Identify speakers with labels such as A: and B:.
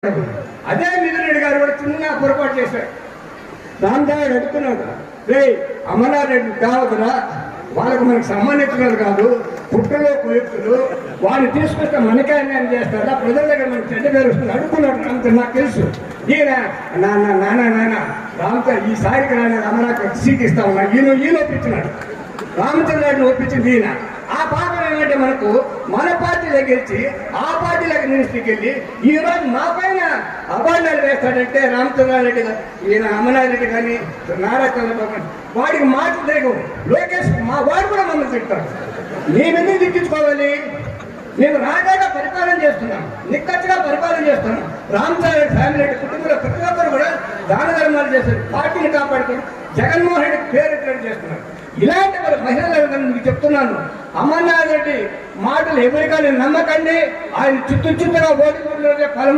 A: అదే మిథున్ రెడ్డి గారు కూడా చిన్న పొరపాటు చేశారు. రామదాస్ అడుగుతున్నాడు, రే అమర్నాథ్ రెడ్డి కావద్దురా, వాళ్ళకు మనకు సంబంధించినది కాదు, పుట్టలో కొడుకులు వాళ్ళు తీసుకొస్తే మనకే అన్యాయం చేస్తారా, ప్రజల దగ్గర మనకు చెడ్డ పేరు వస్తుంది అడుగుతున్నాడు రామతో. నాకు తెలుసు ఈయన నాన్న రామతో ఈసారికి రాని అమర్నాథ్ సీట్ ఇస్తా ఉన్నా ఈయన ఒప్పించినాడు, రామచంద్రుడిని ఒప్పించింది ఈయన. ఆ పాపం ఏమంటే మనకు మన పార్టీలో గెలిచి ఆ పార్టీలోకి మినిస్ట్రీకి వెళ్ళి ఈ రోజు మా పైన అభాండాలు వేస్తాడంటే రామచంద్రారెడ్డి ఈయన అమర్నాథ్ రెడ్డి కానీ నారా చంద్రబాబు వాడికి మాటలు తిరగవు. లోకేష్ మా వాడు కూడా మమ్మల్ని తింటారు. మేమెందుకు తిట్టించుకోవాలి? మేము రాజాగా పరిపాలన చేస్తున్నాం, నిక్కచ్చిగా పరిపాలన చేస్తున్నాం. రామచంద్ర ఫ్యామిలీ కుటుంబంలో ప్రతి ఒక్కరు కూడా దాన ధర్మాలు చేస్తారు, పార్టీని కాపాడుకుని జగన్మోహన్ రెడ్డి పేరు ఎట్లా చేస్తున్నారు. ఇలాంటి మహిళలు మీకు చెప్తున్నాను, అమర్నాథ్ రెడ్డి మాటలు ఎవరికైనా నమ్మకండి. ఆయన చుట్టూ చుట్టూగా ఓటు ఫలం